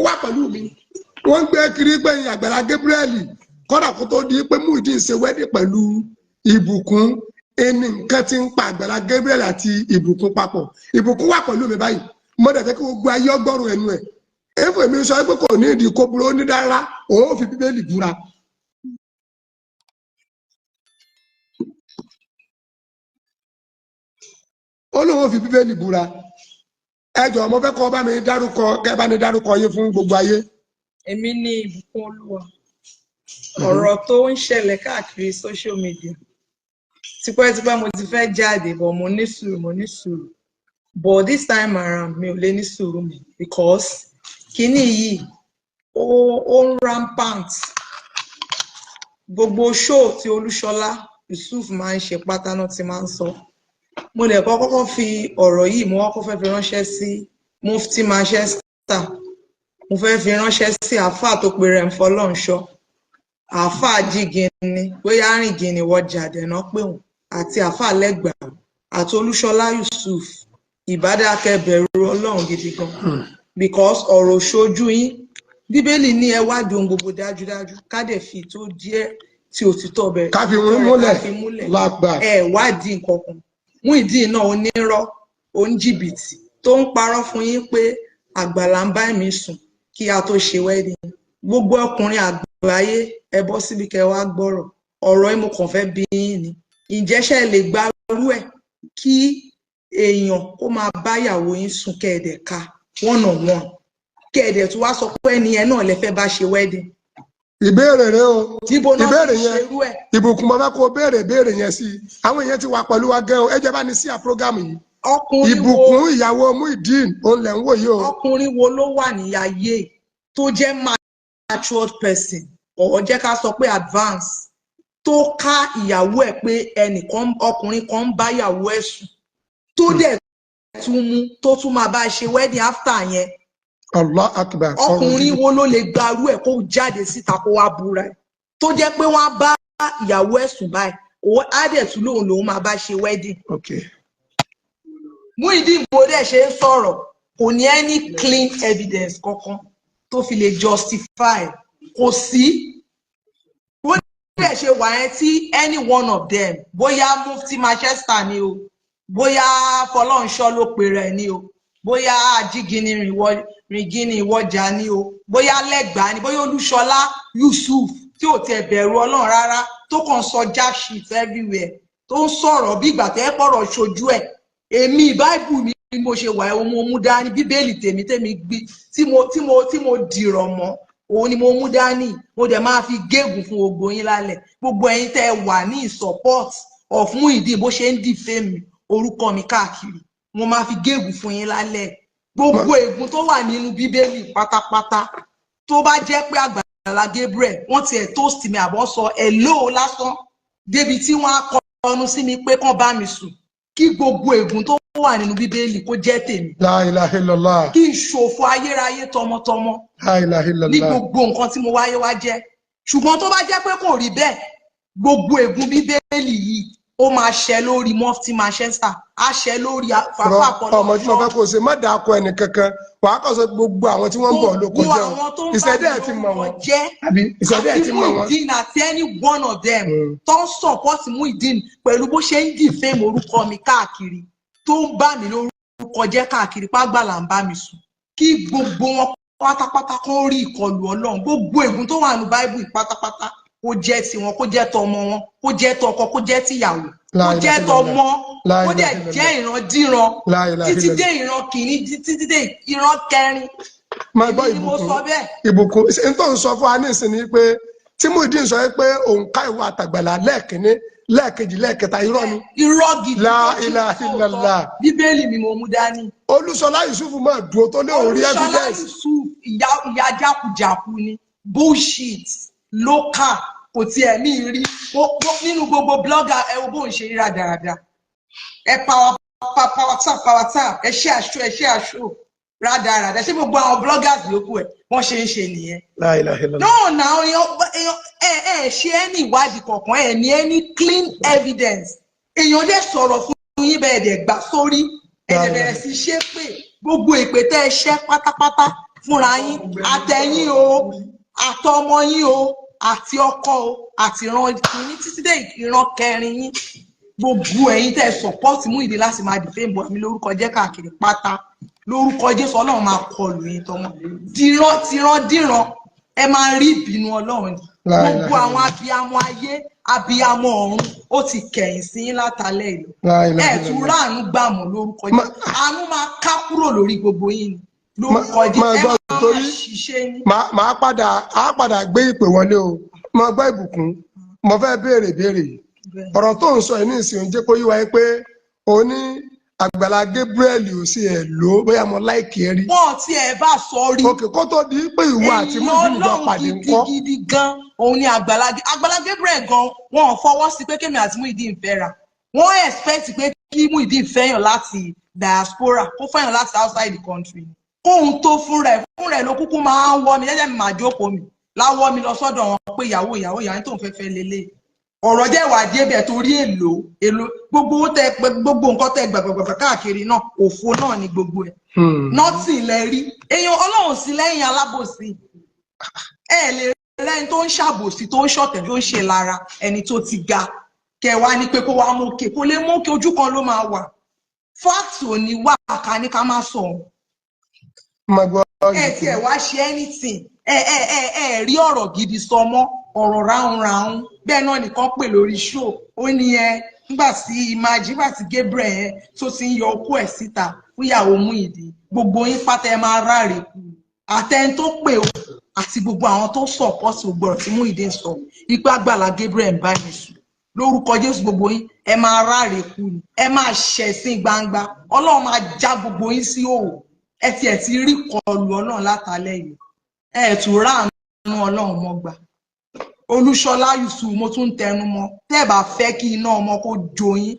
wá pẹ̀lú mi wọ́n gbé kiri gbẹ̀yìn Àgbàlá Gabriel kódà kó tó di pé Muyideen ṣe wẹ́dí pẹ̀lú Ìbùkún ẹni nǹkan tí ń pa Àgbàlá Gabriel àti Ìbùkún papọ̀. Ìbùkún wà pẹ̀lú mi báyìí mo dẹ̀ fẹ́ kí gbogbo ayé ọgbọ́rùn ẹnu ẹ̀ èèfò mi sọ pé kò ní ìdí kó burú ní dára òun fi Bíbélì búra. Ó lóun fi Bíbélì búra. Ẹ jọ̀ọ́ mo fẹ́ kọ́ bá mi dárúkọ kẹ́ bá ní dárúkọ yín fún gbogbo ayé. Èmi ni Ìbùkún Olúwa. Ọ̀rọ̀ tó ń ṣẹlẹ̀ káàkiri social media tipẹ́tipẹ́ mo ti fẹ́ jáde but mo ní sùúrù but this time around mi ò lè ní sùúrù mi because kíní yìí ó ń rampant. Gbogbo show tí Olúṣọlá Yusuf máa ń ṣe pátá náà ti máa ń sọ. Mo lè kọ́kọ́ fi ọ̀rọ̀ yìí mo kọ́kọ́ fẹ́ fi ránṣẹ́ sí Mufti Manchester, mo fẹ́ fi ránṣẹ́ sí àáfàá tó pe rẹ̀ ń fọlọ́nṣọ́, àáfàá Jígini bóyá Rìngìnì wọjà dẹ̀nà pé wọn àti àáfàá Lẹ́gbàá àti Olúṣọlá Yusuf ìbádàkẹ́ bẹ̀rù Ọlọ́run gidi gan because ọ̀rọ̀ ṣojú yín Bíbélì ní ẹ wádìí ohun gbogbo dájúdájú ká dẹ̀ fi tó díẹ̀ tí òtítọ́ bẹ̀rẹ̀ ká fi múlẹ̀ lágbà ẹ wádìí nǹkan kan. Muyideen náà onírọ́ oníjìbìtì tó ń parọ́ fún yín pé Àgbàlá ń bá mi sùn kí a tó ṣe wedding. Gbogbo ọkùnrin àgbáyé ẹ bọ́ síbi kẹ́ wá gbọ́rọ̀ ọ̀rọ̀ yìí mo kàn fẹ́ bi yín ni ìjẹ́ṣẹ́ lè gbárù ẹ̀ kí èèyàn kó máa bá ìyàwó yín sùn kẹ́ẹ̀dẹ̀ ká one on one kẹ́ẹ̀dẹ̀ tó wá sọ pé ẹni yẹn náà lè fẹ́ bá ṣe wedding. Ìbéèrè rẹ o ìbéèrè yẹn Ìbùkún mo fẹ́ kó béèrè yẹn sí àwọn èèyàn ti wà pẹ̀lú wa gan o ẹ jẹ́ bá ní sí à program yìí. Ìbùkún ìyàwó Muyideen òun lẹ̀ ń wò yìí o. Ọkùnrin wo ló wà ní ayé tó jẹ́ matured person or jẹ́ ká sọ pé advance tó ká ìyàwó ẹ̀ pé ẹnìkan ọkùnrin kan ń bá ìyàwó ẹ̀ sùn tó dẹ̀ tún mú tó tún máa bá ṣe wedding after yẹn. Allah akbar. Ọkùnrin wo ló lè gbarú ẹ̀ kó jáde síta kó wá búra ẹ̀ tó jẹ́ pé wọ́n á bá ìyàwó ẹ̀ sùn báyìí òun á dẹ̀ tún lòun máa bá ṣe wedding. Muyideen bó dẹ̀ ṣe ń sọ̀rọ̀ kò ní any clean evidence kankan tó fi lè justify kò sí bó dẹ̀ ṣe wà yẹn tí any one of them bóyá Mufti Manchester ni o bóyá Fọlọ́nṣọ́ ló pe rẹ̀ ni o bóyá Jígini Rìngìnì ìwọjà ni o bóyá Lẹ́gbàá ni bóyá Olúṣọlá Yusuf tí ò tẹ bẹ̀rù Ọlọ́run rárá tó kàn sọ jack shit everywhere tó ń sọ̀rọ̀ bí ìgbà tẹ́ pọ̀rọ̀ ṣojú ẹ̀. Èmi Bible mi mo ṣe wà ohun mo mú dání Bíbélì tèmi gbé tí mo dìrọ̀ mọ́ òun ni mo mú dání mo dẹ̀ máa fi gégùn fún gbogbo yín lálẹ́ gbogbo ẹ̀yin tẹ́ wà ní support of Muyideen bó ṣe ń defame orúkọ mi káàkiri mo máa fi gégùn fún yín lálẹ́ gbogbo ègún tó wà nínú Bíbélì pátápátá tó bá jẹ́ pé Àgbàlá Gabriel wọ́n ti ẹ̀ toast mi àbọ̀ sọ hello lásán débi tí wọ́n á kọnu sí mi pé kán bá mi sùn kí gbogbo ègún tó wà nínú Bíbélì kó jẹ́ tèmi. La ilaha illallah. Kí n ṣòfò ayérayé tọmọtọmọ. La ilaha illallah. Ní gbogbo nǹkan tí mo wáyé wá jẹ́. Ṣùgbọ́n tó bá jẹ́ pé kò rí bẹ́ẹ̀ gbogbo ègún Bíbélì yìí ó máa ṣẹ lórí Mufti Manchester á ṣẹ lórí Fàfà Fọlọ́nṣọ́. Ọmọ tí mo fẹ́ kó ṣe má dáa kọ ẹnì kankan wàá kọ́ sọ gbogbo àwọn tí wọ́n ń bọ̀ lóko jẹ́ o ìṣẹ̀dá ẹ̀ ti mọ̀ wọ́n ìṣẹ̀dá ẹ̀ ti mọ̀ wọ́n. Muyideen àti any one of them tó ń support Muyideen pẹ̀lú bó ṣe ń defame orúkọ mi káàkiri tó ń bá mi lórúkọ jẹ́ káàkiri pàgbàlà ń bá mi sùn kí gbogbo wọn pátápátá kan rí ìkọlù Ọlọ́run gbogbo ègún tó wà ní Bible pátápátá kó jẹ́ tiwọn kó jẹ́ tọmọ wọn kó jẹ́ tọkọ kó jẹ́ tìyàwó kó jẹ́ tọmọ kó dẹ̀ jẹ́ ìrandíran títí dé ìran kìíní títí dé ìran kẹrin. Máa gbọ́ Ìbùkún n tó ń sọ fún wa ní ìsinmi pé tí Muyideen sọ pé òun ká ìwà àtàgbàlà lẹ́ẹ̀kínní lẹ́ẹ̀kejì lẹ́ẹ̀kẹta irọ́ ni. Irọ́ gidi. La ilaha illallah. Bíbélì ni mo mú dání. Olúṣọlá Yusuf máa dúró tó lé orí evidence. Olúṣọlá Yusuf ìyá jákujàku ni bullshit local kò tiẹ̀ ní rí nínú gbogbo blogger ẹ wo bó ń ṣe ríra dáradára ẹ power tap ẹ ṣe àṣọ rádaràdà ṣé gbogbo àwọn bloggers yòókù ẹ wọ́n ṣe ń ṣe nìyẹn. La ilaha illallah. náà ẹ ṣe ẹni ìwádìí kankan ẹ ní ẹni clean evidence èèyàn dẹ̀ sọ̀rọ̀ fún yín bẹ́ẹ̀ dẹ̀ gbà sórí ẹ̀dẹ̀ bẹ̀rẹ̀ sí ṣe pé gbogbo ìpè tẹ́ ẹ ṣẹ́ pátápátá fúnra yín àtẹ̀yìn o àtọmọ yín o àti ọkọ o àti ìran kìíní títí dé ìran kẹrin yín gbogbo ẹ̀yin tẹ́ ẹ sọ̀pọ́ọ̀tì Muyideen láti máa dìfẹ́ ìbọn mi lórúkọ jẹ́ káàkiri pátá lórúkọ Jésù Ọlọ́run máa kọlù yín tọmọ díran ẹ máa rí ìbínú Ọlọ́run gbogbo àwọn abiyamọ ayé abiyamọ ọ̀run ó ti kẹ̀yìn sí yín látàlẹ́ ìlú ẹ tún ráàánú gbàmọ̀ lórúkọ Jésù àánú máa ká kúrò lórí gbogbo yín lórúkọ Jésù ẹ máa ṣiṣẹ́ yín. màá padà gbé ìpè wọlé o mo gbọ́ ìbùkún mo fẹ́ béèrè ọ̀rọ̀ tó ń sọ yìí ní ìsìn jẹ́ kó yí wáyé pé o ní Àgbàlá Gabriel ò sí ẹ̀ ló bóyá mo láìkì ẹ rí. wọ́n ti ẹ̀ bá sọ rí. òkè kó tó di pé ìwọ àti Muyideen jọ pàdé ńkọ́. gidi gan òun ni Àgbàlá Gabriel gan wọn ò fọwọ́ sí pé kémi àti Muyideen fẹ́ra wọ́n expect pé kí Muyideen fẹ́yàn láti diaspora kó fẹ́yàn láti outside the country kóhun tó fúnra ẹ̀ ló kúkú máa ń wọ́ mi jẹ́jẹ́ mi máa jókòó mi láwọ́ mi lọ sọ́dọ̀ wọn pé ìyàwó tó ń fẹ́ lélẹ̀ ọ̀rọ̀ jẹ́ wà díẹ̀ bẹ̀ torí èlò gbogbo nǹkan tẹ́ gbàgbàgbà káàkiri náà òfo náà ni gbogbo ẹ̀ nọ́ọ̀tì lẹ rí èèyàn Ọlọ́run sí lẹ́yìn alábòsí ẹ lè lẹ́yìn tó ń ṣàbòsí tó ń ṣọ̀tẹ̀ tó ń ṣe lára ẹni tó ti ga kẹwàá ní pé kó wá mú òkè kó lè mú òkè ojú kan ló máa wà fáàtì ò ní wà ká ní ká má sọ ẹ tiẹ̀ wá ṣe anything ẹ rí ọ̀rọ̀ gidi sọ mọ́ ọ̀rọ̀ ráhùnráhùn bẹ́ẹ̀ náà nìkan pè lórí show ó ní nígbà tí Gabriel tó ti ń yọ okó ẹ̀ síta fún ìyàwó Muyideen gbogbo yín pátá ẹ máa ráre kù àtẹni tó pè ó àti gbogbo àwọn tó sọ̀pọ̀tì gbogbo ọ̀rọ̀ tí Muyideen sọ ipá Àgbàlá Gabriel ń bá mi sùn lórúkọ Jésù gbogbo yín ẹ máa ráre kù ẹ máa ṣẹ̀sín gbangba Ọlọ́run máa já gbogbo yín sí òwò ẹ tiẹ̀ ti rí kọlù Ọlọ́run látàlẹ́ yìí ẹ tún ráàánú Ọlọ́run mọ́ gbà Olúṣọlá Yusuf mo tún tẹnu mọ́ tẹ́ bá fẹ́ kí iná ọmọ kó jó yín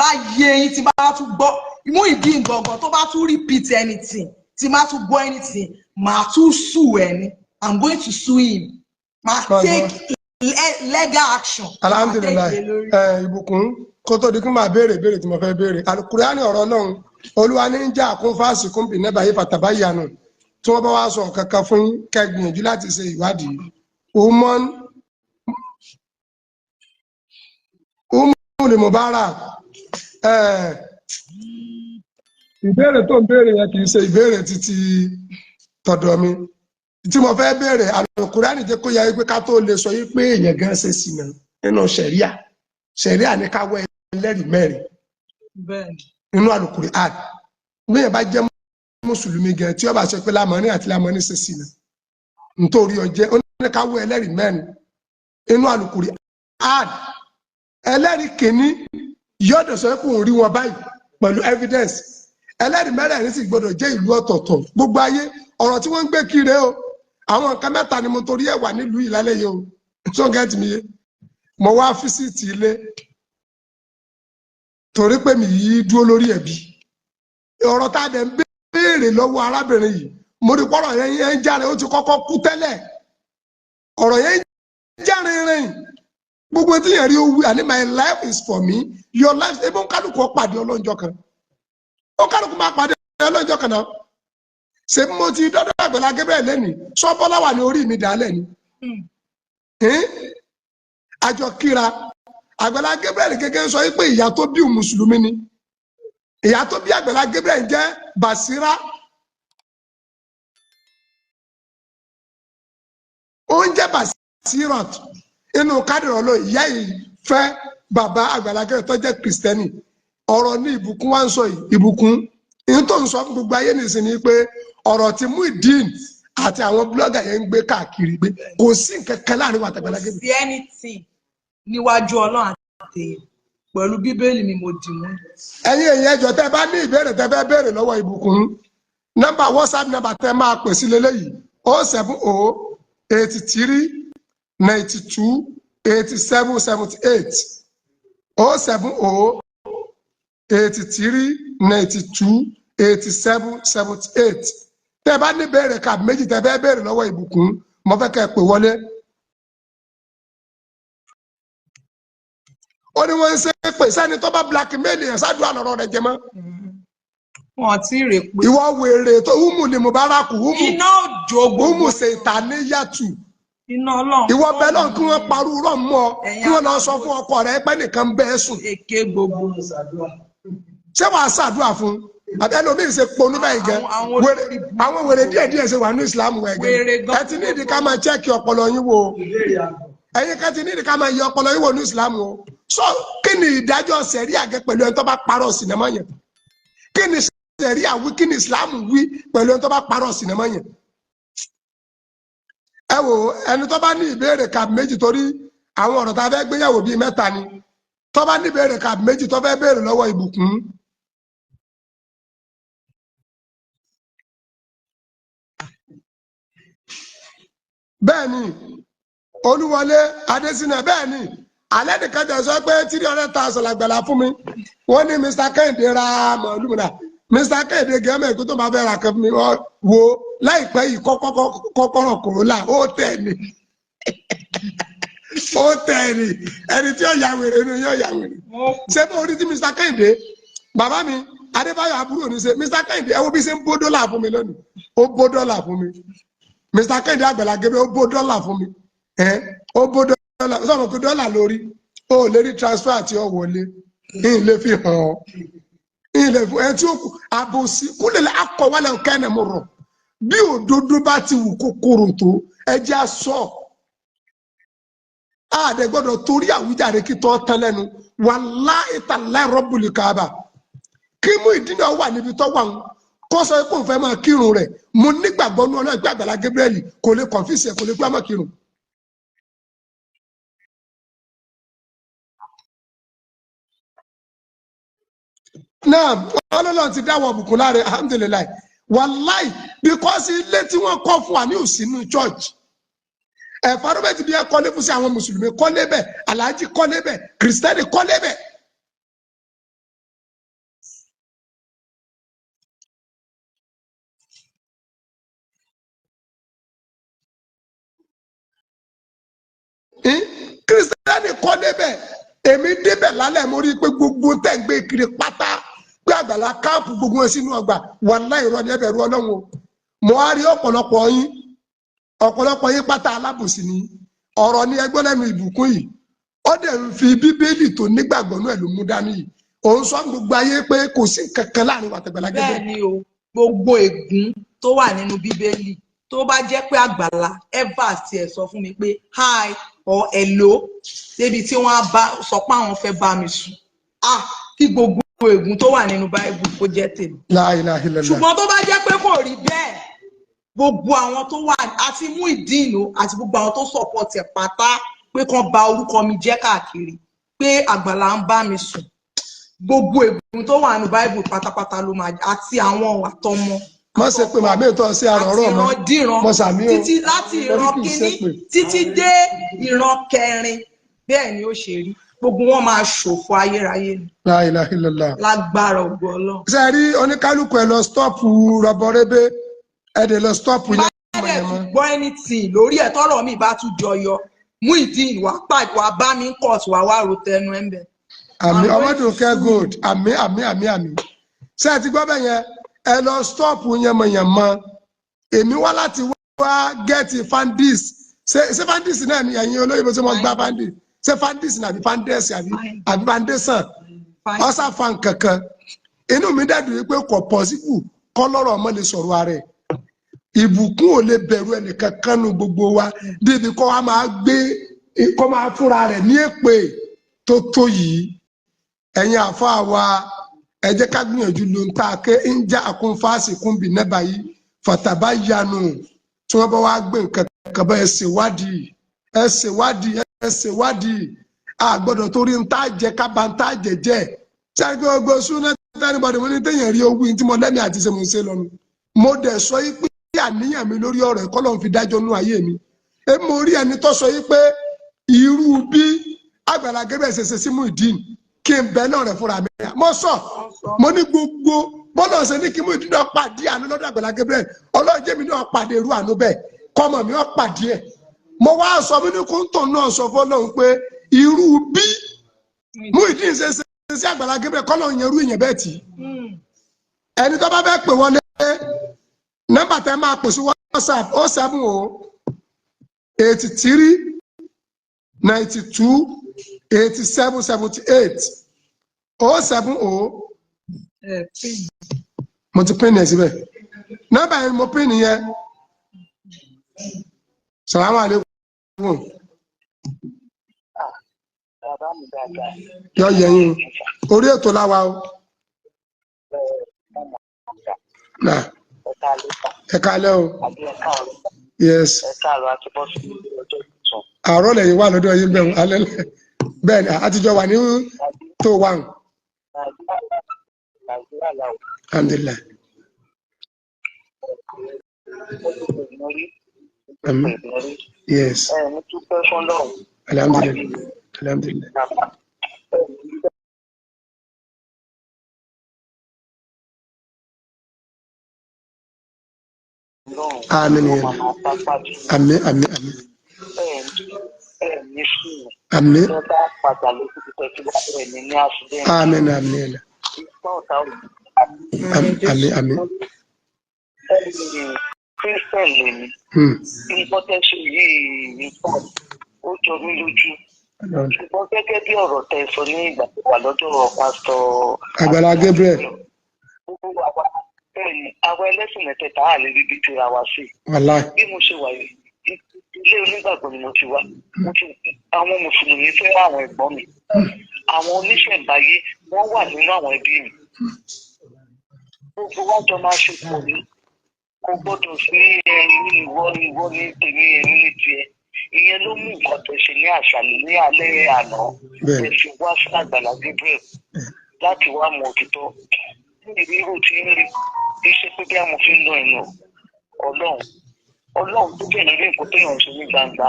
láyé yín tí bá tún gbọ́ Muyideen gangan tó bá tún repeat anything tí bá tún gbọ́ anything màá tún sue ẹ ní I'm going to sue him màá take legal action. Alhamdulillah ìbùkún kó tó di kí n máa béèrè tí mo fẹ́ béèrè Al-Qur'ani ọ̀rọ̀ Ọlọ́run Olúwa ní ń jà kún fásitì kúnbì nẹ́bà yìí fatabayyanu tí wọ́n bá wá sọ kankan fún kẹgbìyànjú láti ṣe ìwádìí Umul Mubarak ìbéèrè tó ń béèrè yẹn kì í ṣe ìbéèrè títí tọ̀dọ̀ mi tí mo fẹ́ béèrè Al-Qur'ani jẹ́ kó yá wípé ká tó lè sọ yí pé èèyàn gan ṣe sìnà nínú ṣẹ̀ríà ní ká wọ ẹlẹ́rìí mẹ́rin nínú Al-Qur'ani bí èèyàn bá jẹ́ mùsùlùmí gan tí ó bá sọ pé lámọ́ní àti lámọ́ní ṣe sìnà nítorí ọjẹ́ ó ní ká wọ ẹlẹ́rìí mẹ́rin nínú Al-Qur'ani ẹlẹ́rìí kìíní yọ̀dọ̀ sọ pé òun rí wọn báyìí pẹ̀lú evidence ẹlẹ́rìí mẹ́rẹ̀ẹ̀rin sì gbọdọ̀ jẹ́ ìlú ọ̀tọ̀ọ̀tọ̀ gbogbo ayé ọ̀rọ̀ tí wọ́n ń gbé kiri o àwọn nǹkan mẹ́ta ni mo torí ẹ̀ wà nílùú ìlálẹ́ yìí o tó ń gẹ́tì mi yé mo wá físìtì ilé torí pé mi yìí dúró lórí ẹ̀bí ọ̀rọ̀ tá a dẹ̀ ń béèrè lọ́wọ́ arábìnrin yìí mo rí pọ́rọ̀ yẹn ń járe ó ti kọ́kọ́ kú tẹ́lẹ̀ ọ̀rọ̀ yẹn ń járe rìn gbogbo tí yẹn rí owó àní my life is for me your life ebi ń kálukú pàdé ọlọ́njọ́ kan ó kálukú máa pàdé ọlọ́njọ́ kan náà ṣé mo ti dọ́dọ̀ Àgbàlá Gabriel lẹ́nìí sọ́bọ́lá wà ní orí mi dálẹ̀ ni àjọ kíra Àgbàlá Gabriel gẹ́gẹ́ sọ pé ìyá tó bí mùsùlùmí ni ìyá tó bí Àgbàlá Gabriel jẹ́ Basira ó ń jẹ́ Basirat inú kádìrọ̀ lọ ìyá yìí fẹ́ bàbá Àgbàlá Gabriel tó jẹ́ Kristẹni ọ̀rọ̀ ní ìbùkún wá ń sọ yìí ìbùkún ìyẹn tó ń sọ fún gbogbo ayé nìsín ni pé ọ̀rọ̀ tí Muyideen àti àwọn blọ́gà yẹn ń gbé káàkiri pé kò sí nǹkan kan láàrin wa àti Àgbàlá Gabriel. kò sí anything níwájú Ọlọ́run àti pẹ̀lú Bíbélì mi mo dì mú. ẹ̀yin èèyàn ẹjọ́ tẹ́ bá ní ìbéèrè tẹ́ fẹ́ béèrè lọ́wọ́ ìbùkún nọ́mbà WhatsApp nọ́mbà tẹ́ máa pè sí lélẹ́yìí 07083 92 87 78 070 83 92 87 78 tẹ́ bá ní béèrè ká méjì tẹ́ fẹ́ béèrè lọ́wọ́ ìbùkún mo fẹ́ kẹ́ pè wọlé. ó ní wọ́n ń ṣe pé sẹ́ni tó bá blackmail yẹn ṣáàdúrà lọ́rọ̀ rẹ̀ jẹ mọ́ wọn ti rè pé. ìwọ wèrè tó umu ni mubaraku iná òjò gbogbo umu ṣètàníyàtù. iná Ọlọ́run. ìwọ bẹ́ẹ̀ náà kí wọ́n parú rọ̀ mọ́ kí wọ́n lọ sọ fún ọkọ rẹ̀ pé nìkan bẹ́ẹ̀ sùn. èké gbogbo. ṣé wàá ṣàdúrà fún àbẹ́lómi ṣe ponú báyìí gan àwọn wèrè díẹ̀ ṣe wà ní Islam wẹ̀ gan ẹ ti ní ìdí ká máa chẹ́ẹ̀kì ọpọlọ yín wò ẹ̀yin ká ti ní ìdí ká máa yẹ ọpọlọ yín wò ní Islam o so kí ni ìdájọ́ sẹ̀rí àgẹ́ pẹ̀lú ẹni tó bá parọ́ sinimá yẹn kí ni sẹ̀rí àwí kí ni Islam wí pẹ̀lú ẹni tó bá parọ́ sinimá yẹn. ẹ wo ẹni tó bá ní ìbéèrè kà méjì torí àwọn ọ̀rọ̀ tá a fẹ́ gbéyàwó bíi mẹ́ta ni tó bá ní ìbéèrè kà méjì tó fẹ́ béèrè lọ́wọ́ Ìbùkún. bẹ́ẹ̀ni Olúwọlé Adésínà bẹ́ẹ̀ni alẹ́ nìkan tẹ̀ sọ pé 300,000 làgbàlá fún mi wọ́n ní Mr. Kẹ́hìndé ra màálù múna Mr. Kẹ́hìndé gẹ́mẹ̀ èkó tó máa fẹ́ ra kan fún mi wo láìpẹ́ yìí kọ́kọ́rọ́ Corolla ó tẹ̀ ní ẹni tí ó yà wèrè ni yóò yà wèrè ṣé bó orí tí Mr. Kẹ́hìndé bàbá mi Adébáyọ̀ àbúrò ní ṣe Mr. Kẹ́hìndé ẹ wo bí ṣe ń bó dọ́là fún mi lónìí ó bó dọ́là fún mi Mr. Kẹ́hìndé Àgbàlá Gabriel ó bó dọ́là fún mi ó bó dọ́là sọ̀rọ̀ pé dọ́là lórí ó lè rí transfer àti ó wọlé ìyìn lè fi hàn ọ́ ìyìn lè fún ẹ tí ó kù àbòsí kúlẹ̀ akọ̀wálẹ̀ kẹ́nẹ̀ mo rọ̀ bí òdodo bá ti wù kòkòrò tó ẹjẹ́ sọ àdẹ gbọ́dọ̀ torí àwíjàre kí tọ́ tán lẹ́nu wallahi tallahi Rabbul Kaaba kí mú ìdínà wà níbi tó wà ń kó sọ pé òun fẹ́ máa kírun rẹ̀ mo nígbàgbọ́ ní ọlọ́ọ̀gbẹ́ Àgbàlá Gabriel kò lè kọ̀ǹfìsì ẹ̀ kò lè gbé àmọ́ kírun. náà ọlọ́lọ́ ti dáwọ́ ọ̀bùkún láre alhamdulilayi wàláì because ilé tí wọ́n kọ́ fún wa ní òsínú church ẹ̀fọ́rọ́bẹ̀tì bí ẹ kọ́lé fún sí àwọn mùsùlùmí kọ́lé bẹ̀ aláàjì kọ́lé bẹ̀ kìrìsìtẹ́nì kọ́lé bẹ̀. Kírísítẹ́nì kọ́ débẹ̀ èmi débẹ̀ lálẹ́ mo rí i pé gbogbo tẹ̀ ń gbé kiri pátá pé Àgbàlá káàpù gbogbo wọn sínú ọgbà wàláhì irọ́ ni ẹ bẹ̀rù Ọlọ́run o mo wá rí ọ̀pọ̀lọpọ̀ yín pátá alábòsí ni ọ̀rọ̀ ni ẹgbẹ́ lẹ́nu Ìbùkún yìí ó dẹ̀ ń fi Bíbélì tó nígbàgbọ́ náà ló mú dání yìí òun sọ gbogbo ayé pé kò sí kankan láàrin wa Àgbàlá Gabriel. bẹ́ẹ̀ ni o gbogbo ègún tó wà nínú Bíbélì tó bá jẹ́ pé Àgbàlá ever ti ẹ̀ sọ fún mi pé hi or hello débi tí wọ́n á bá sọ pé àwọn fẹ́ bá mi sùn kí gbogbo ègún tó wà nínú Báíbù kó jẹ́ tèmi. La ilaha illallah. ṣùgbọ́n tó bá jẹ́ pé kò rí bẹ́ẹ̀ gbogbo àwọn tó wà àti Muyideen àti gbogbo àwọn tó support ẹ̀ pátá pé kàn bà orúkọ mi jẹ́ káàkiri pé Àgbàlá ń bá mi sùn gbogbo ègún tó wà nínú Báíbù pátápátá ló máa àti àwọn àtọmọ. Má ṣe pé màmí ìtọ́ sí àrọ̀rọ̀ mọ́ mo sàmí o títí láti ìran kínní títí dé ìran kẹrin bẹ́ẹ̀ ni ó ṣe rí gbogbo wọn máa ṣòfò ayérayé ni. La ilaha illallah. lágbára ògo Ọlọ́run. ṣe rí oníkálukú ẹ lọ stọọpù rọbọrẹbẹ ẹ dẹ lọ stọọpù yẹn. bá dẹ̀ fi gbọ́ anything lórí ẹ̀ tọ́rọ̀ mi bá tún jọyọ Muyideen wà bá mi ń kọ̀ tí wà wá ro tẹnu ẹ̀ ń bẹ̀. àmì Ọmọdúnkẹ́ gold àmì ṣe àti gbọ́ bẹ́ẹ̀ yẹn ẹ lọ stọọpù yẹmọyẹmọ èmi wá láti wá gẹ́ẹ̀tì fandis ṣe fandis náà ni ẹ̀yin olóyìnbó tí wọ́n gbá fandis ṣe fandis náà àbí fandis àbí fandesan ọ̀sà fan kankan inú mi dàdú pé kò pọ̀sibù kọ́ lọ́rọ̀ ọmọ lè sọ̀rọ̀ ara ẹ̀ Ìbùkún ò lè bẹ̀rù ẹnìkan kánú gbogbo wa débi kọ́ wa máa gbé kọ́ máa fúnra rẹ̀ ní èpè tó yìí ẹ̀yin àfọ́ àwa ẹ jẹ́ ká gbìyànjú ló ń ta ké ń já àkúnfàásì kúnbì nẹ́bà yìí fàtàbá yanu tí wọ́n bá wá gbé nǹkan kan bá ẹ ṣèwádìí a gbọ́dọ̀ torí ń tá jẹ kábà ń tá jẹjẹ tí a gbé gbogbo súná tánibọ̀dì mo ní téèyàn rí owó tí mo lẹ́mìí àti ṣe mo ń ṣe lọ́nu mo dẹ̀ sọ yìí pé àníyàn mi lórí ọ̀rọ̀ ẹ̀kọ́ lọ́n fi dájọ́ nú ayé mi mo rí ẹni tó sọ yìí pé irú bí Àgbàlá Gabriel ṣe sí Muyideen kí n bẹ náà rẹ fúnra mi mo sọ mo ní gbogbo bọ́lá ọ̀sẹ̀ ní kí Muyideen náà pàdé àánú lọ́dọ̀ Àgbàlá Gabriel ọlọ́ọ̀jẹ́ mi náà pàdé irú àánú bẹ́ẹ̀ kọ́mọ mi náà pàdé ẹ̀ mo wá sọ mí ní kóńtò náà sọ fọlọ́run pé irú bí Muyideen ṣe sí Àgbàlá Gabriel kọ́ lọ́ọ̀ yẹn irú ìyẹn bẹ́ẹ̀ tì í ẹni tó bá fẹ́ pè wọlé nọ́mbà tẹ́ máa pè sí WhatsApp 070 83 92 87 78 070 mo ti pín ẹ̀ síbẹ̀ nọ́mbà yẹn mo pín nìyẹn salamu alaikum yọ yẹyin orí ètò láwa o na ẹ kálẹ́ o yes àárọ̀ lẹ́yìn wà lọ́dọ̀ yín bẹ́ẹ̀ alẹ́ bẹ́ẹ̀ ni àtijọ́ wà ní tó wà ń alhamdulillah yes alhamdulillah alhamdulillah Amen. Amen. Amen. Amen. Amen. Amen. Amen. Amen. Ìpọ́tẹ́sì yìí ó jọ mí lójú. Ṣùgbọ́n gẹ́gẹ́ bí ọ̀rọ̀ tẹ́ sọ ní ìgbà tó wà lọ́dọ̀ pásítọ̀ Àgbàlá Gabriel. Àwọn ẹlẹ́sìn mẹ́tẹ̀ẹ̀ta àlè ríbi tura wa sí. Bí mo ṣe wà yìí, ilé onígbàgbọ́ ni mo ti wá. Àwọn mùsùlùmí fẹ́ àwọn ẹ̀gbọ́n mi. Àwọn oníṣẹ̀ǹbáyé wọ́n wà nínú àwọn ẹbí mi. Gbogbo wa jọ máa ṣe pọ̀ ní. Kò gbọ́dọ̀ sí ìwọ ní tèmi ẹ̀mí ní tiẹ̀. Ìyẹn ló mú nǹkan tó ṣe ní àṣàlẹ̀ ní alẹ́ àná. Ẹ fi wá sí Àgbàlá Gabriel láti wá mọ òtítọ́. Níbi irú tí ń rí iṣẹ́ pé bí a mo fi ń lọ ìlú Ọlọ́run tó bẹ̀rẹ̀ ní nǹkan tó yàn ṣe ní gbangba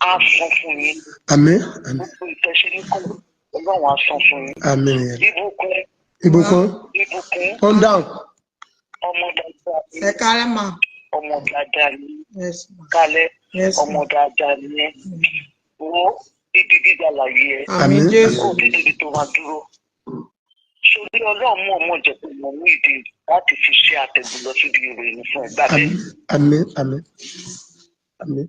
á san fún yín. Àmín. Gbogbo ìtẹ̀ṣe ní kò Ọlọ́run á san fún yín. Àmín. Ìbùkún. On down. Ọmọ dáadáa ni. Ẹ kárẹ́ mà. Ọmọ dáadáa ni. Kálẹ̀. Ọmọ dáadáa ni. Wo ibi gíga láyé ẹ. Àmín Jésù. Kò dídí ibi tó máa dúró. Ṣorí Ọlọ́run mú ọmọ ìjẹ̀bú mọ̀ ní ìdí láti fi ṣe àtẹ̀gùn lọ síbi ìròyìn fún ẹ̀gbá bẹ́ẹ̀. Àmín. Àmín. Àmín.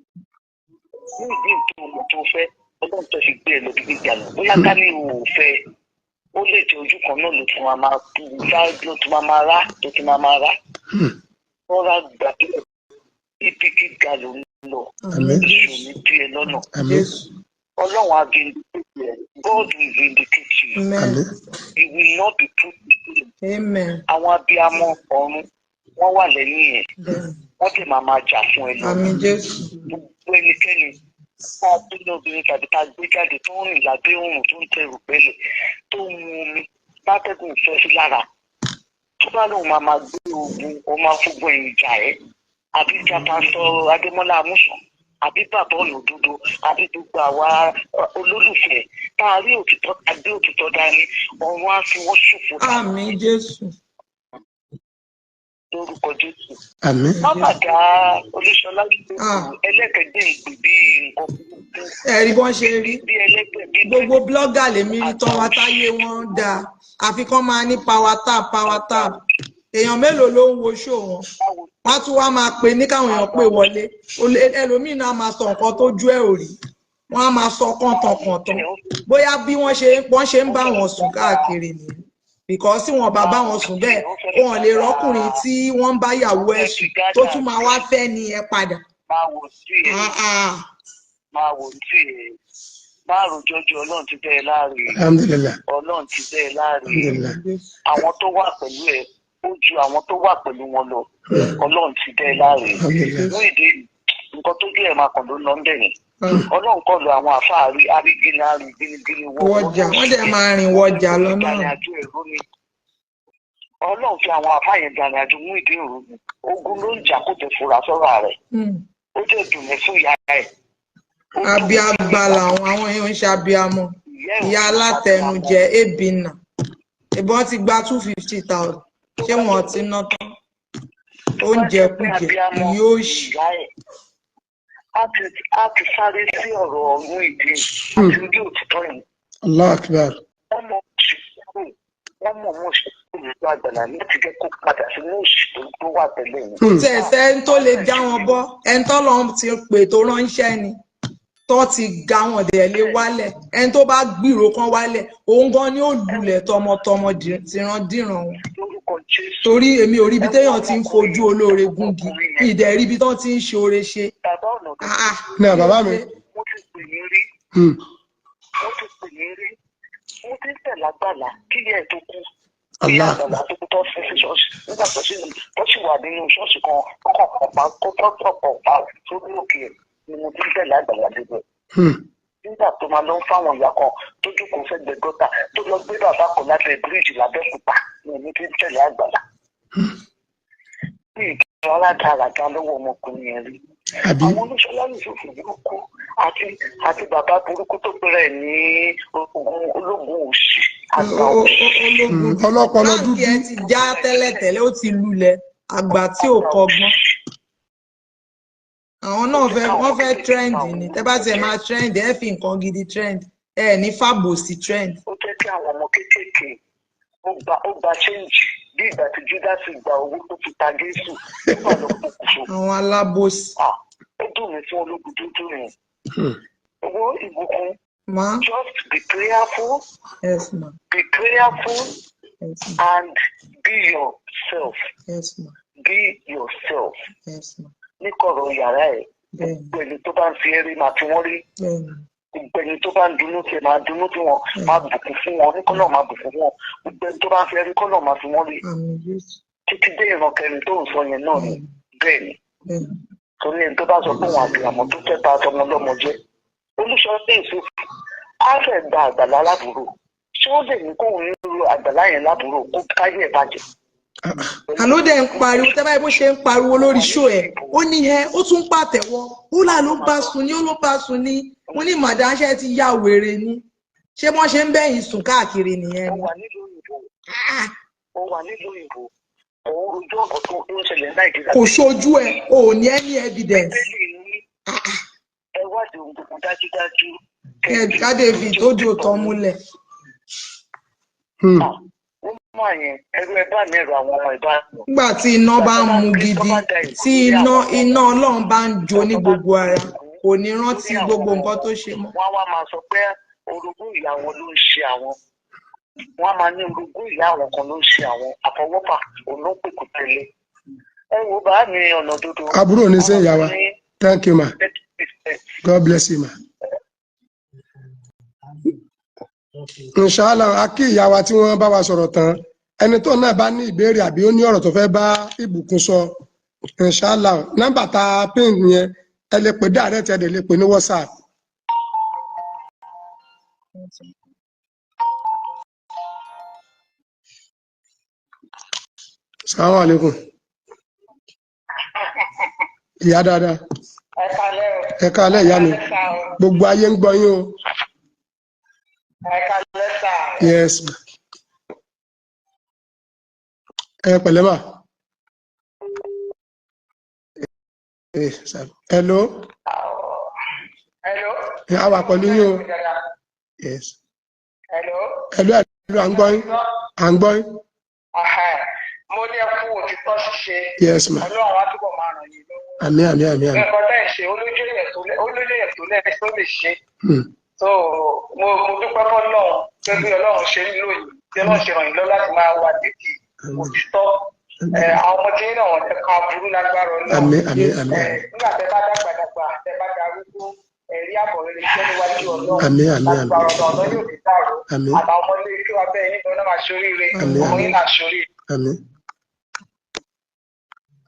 Ní ìdí ètò ọmọ tó fẹ́ Ọlọ́run tó fi gbé ẹ lọ bí gíga lọ. Bóyá ká ní o ò fẹ́ ó lè jẹ́ ojú kan náà ló tún máa rá tó tún máa rá. Wọ́n rá gbàdúrà ibi gíga ló ń lọ. Èṣù ní bí ẹ lọ́nà. Ọlọ́run á vindicate ẹ. God will vindicate you. Amen. He will not be put to shame. Amen. Àwọn abiyamọ ọ̀run wọ́n wà lẹ́yìn ẹ̀. Wọ́n sì máa jà fún ẹ lọ. Àmín Jésù. Gbogbo ẹnikẹ́ni tá a gbé lóbìnrin tàbí tá a gbé jáde tó ń rìn lábẹ́ òòrùn tó ń tẹrù pẹ́lẹ̀ tó ń mu omi látẹ̀gùn ìfẹ́ sí lára. Tó bá lóun máa gbé ogun ó máa fúgbọ́n ẹ̀yìn jà ẹ́. Àbí ìjà pásítọ̀ Adémọ́lá Amúsàn. Àbí bàbá olódodo àbí gbogbo àwa olólùfẹ́ tá a rí òtítọ́ àgbé òtítọ́ dání ọ̀run á fi wọ́n ṣòfò. Àmín Jésù. Lórúkọ Jésù. Àmín. Má bàjá Olúṣọlá ẹlẹ́kẹ̀dẹ́ ìgbè bí nǹkan burúkú. Ẹ̀rí bọ́n ṣe rí. Gbogbo blọ́gà lèmi rí tán wá táyé wọn dáa. Àfi kán máa ní power tap. Èèyàn mélòó ló ń wo ṣó wọn? Wọ́n tún wá máa pè ní káwọn èèyàn pè wọlé. Ẹlòmíì náà máa sọ nǹkan tó jú ẹ̀ ò rí. Wọ́n á máa sọ kọ̀ǹtàn. Bóyá bí wọ́n ṣe ń bá wọn sùn káàkiri nìyẹn. Because tí wọn bá bá wọn sùn bẹ́ẹ̀ wọn lè rọ́kùnrin tí wọ́n ń bá yàwó ẹ̀ sùn tó tún máa wá fẹ́ ni ẹ padà. Máa wò sí ẹ̀. Máa rojọ́jọ́ Ọlọ́run ti bẹ́ẹ̀ láàrin. Alhamdulillah. Ọlọ́run ti bẹ́ẹ̀ láàrin. Àwọn tó wà pẹ̀lú ẹ̀ ó ju àwọn tó wà pẹ̀lú wọn lọ. Ọlọ́run ti bẹ́ẹ̀ láàrin. Ní ìdí nǹkan tó jẹ́ ẹ̀ máa kàn ló lọ ń bẹ̀rẹ̀. Ọlọ́run kọ́ lu àwọn àfáàrí arígínárì gínígíní wọ́jà wọ́n dẹ̀ máa rìn wọ́jà lọ́nà. Ọlọ́run fi àwọn àfáà yẹn dànù àjò mú ìdí òru mi. Ogun ló ń jà kó tẹ fura sọ́rọ̀ rẹ̀. Ó jẹ́ dùnmí fún ìyá ẹ̀. Abiagba làwọn àwọn èèyàn ń ṣe abiamọ. Ìyá alátẹnujẹ Ebina. Ìbọn ti gba 250,000. Ṣé wọn ti ná tán? Oúnjẹ kújẹ yóò ṣì. A ti sáré sí ọ̀rọ̀ ọ̀run ìdí àti orí òtítọ́ yìí. Allah akbar. Wọ́n mọ̀ olùkọ́ àgbàlá láti jẹ́ kó padà sínú òṣì tó wà tẹ́lẹ̀ yẹn. tẹ̀sẹ̀ ẹni tó lè já wọn bọ́ ẹni tó lọ́n ti pè tó ránṣẹ́ ni tó ti ga wọn dẹ̀ lé wálẹ̀ ẹni tó bá gbìrò kan wálẹ̀ òun gan ni ó lulẹ̀ tọmọtọmọ dìrandíran wọn. torí èmi ò rí ibi téèyàn ti ń fojú olóore gúngi ìdẹ̀ rí ibi tó ti ń ṣe oore ṣe. ní bàbá mi. mo ti pè yín rí mo ti ń tẹ̀ lágbàlá kí yẹ tó kú. Allah. Àgbàlá tó kú tó fi sí ṣọ́ọ̀ṣì nígbà tó sì wà nínú ṣọ́ọ̀ṣì kan kọ́kọ́ pọ̀pá kó tọ́jú ọ̀pá sórí òkè ni mo ti ń tẹ̀ lágbàlá débẹ̀. Nígbà tó máa lọ ń fáwọn ìyá kan tó jókòó sẹ́gbẹ̀ẹ́ gọ́tà tó lọ gbé bàbá kan lábẹ́ bíríìjì lábẹ́òkúta ni èmi ti ń tẹ̀lé àgbàlá. Ní ìgbà aládàáradà lọ́wọ́ ọmọkùnrin yẹn rí. Àwọn oníṣọ́lá Yúsúfù burúkú àti bàbá burúkú tó pẹ́rẹ́ ní ológun òṣì àgbà òṣì. Ọlọ́pọlọ dúdú. báńkì ẹ ti já tẹ́lẹ̀tẹ́lẹ̀ ó ti lulẹ̀ àgbà tí ò kọ́gbọ́n. àwọn náà wọ́n fẹ́ trend ni tẹ́ bá tiẹ̀ máa trend ẹ fi nǹkan gidi trend ẹ ní fàbòsí trend. ó jẹ́ kí àwọn ọmọ kéékèèké ó gba change bí ìgbà tí Judas gba owó tó fi ta Jésù nígbà ló kú kù. àwọn alábòsí. ó dùn mí fún ológun dúdú yẹn. owó ìbùkún. Ma? Just be prayerful. Yes, ma. Be prayerful. Yes, ma. And be yourself. Yes, ma. Be yourself. Yes, ma. Ní kọ̀rọ̀ yàrá ẹ̀. Gbogbo ẹni tó bá ń fi eré máa fi wọ́n rí. Gbogbo ẹni tó bá ń dunú tiẹ̀ máa dunú tí wọ́n máa bùkún fún wọn. Ní kọ́nà máa bùkún fún wọn. Gbogbo ẹni tó bá ń fi eré kọ́nà máa fi wọ́n rí. Títí dé ìran kẹrin tó ń sọ yẹn náà ni bẹ́ẹ̀ ni. Torí ẹni tó bá sọ pé òun àbíyàmọ́ tó fẹ́ ta ọmọ ọlọ́mọ jẹ́. Olúṣọlá Yúsúfù á fẹ́ gba àgbàlá lábúrò ṣé ó lè ní kóun nílò àgbàlá yẹn lábúrò kó káyé ẹ̀ bàjẹ́. àló dẹ̀ ń pariwo tẹ́ báyìí bó ṣe ń pariwo lórí ṣó ẹ̀ ó ní ẹ ó tún pàtẹ́wọ́ ó là ló bá sùn ní ó ló bá sùn ní mo ní màdáṣẹ́ ti yá wèrè ni ṣé wọ́n ṣe ń bẹ́yìn sùn káàkiri nìyẹn. ó wà nílùú òyìnbó òun ojú ọ̀pọ̀ tó ń ṣẹlẹ̀ Nàìjíríà. kò ṣojú ẹ o ò ní any evidence. ẹ wádìí ohun gbogbo dájúdájú. ká David ó di òótọ́ múlẹ̀. Nígbà yẹn ẹrú ẹ bá mi rọ àwọn ọmọ ìbá. Nígbà tí iná bá ń mu gidi tí iná Ọlọ́run bá ń jó ní gbogbo ara kò ní rántí gbogbo nǹkan tó ṣe mọ́. Wọ́n wá máa sọ pé orogún ìyá wọn ló ń ṣe àwọn. Wọ́n máa ní orogún ìyá àwọn kan ló ń ṣe àwọn àfọwọ́fà olópèkú tẹ̀lé. Ẹ wo bá mi ọ̀nà dodo. Àbúrò ní sẹ́yìn yà wá. Thank you ma. God bless you ma. Inshallah a kí ìyá wa tí wọ́n bá wa sọ̀rọ̀ tán ẹni tó náà bá ní ìbéèrè àbí ó ní ọ̀rọ̀ tó fẹ́ bá ìbùkún sọ Inshallah nọ́mbà tá a pín yẹn ẹ lè pè direct ẹ lè pè ní WhatsApp. Assalamu alaikum. Ìyá dáadáa. Ẹ káalẹ́ ìyá mi gbogbo ayé ń gbọ́ yín o. Yes. Pẹ̀lẹ́ ma. Hello. Hello. A wà pẹ̀lú yín o. Yes. Hello. Hello à ń gbọ́ yín. À ń gbọ́ yín. Mo ní ẹ kú òtítọ́ ṣíṣe. Yes ma. Ọlọ́run á túbọ̀ máa ràn yín lọ́wọ́. Àmín àmín àmín àmín. Nǹkan tẹ́ ẹ̀ ṣe olójú èèyàn tó lẹ́ẹ̀ tó lè ṣe. So mo dúpẹ́ fọ́lọ́run pé bí Ọlọ́run ṣe ń lò yìí tí Ọlọ́run ṣe ràn yín lọ láti máa wà tètè òtítọ́. Àwọn ọmọ tí náà wọ́n ti ka burú lágbára Ọlọ́run. Àmín àmín àmín. Nígbà tẹ́ bá dàgbàdàgbà tẹ́ bá darúgbó ẹ̀rí àbọ̀ rere iṣẹ́ níwájú Ọlọ́run. Àmín àmín àmín. Lágbára Ọlọ́run yóò fi dàrú. Àmín. Àtàwọn ọmọ ilé kí wàá bẹ́ẹ̀ yín lọ́nà máa ṣoríire. Ọmọ yín náà ṣoríire. Àmín.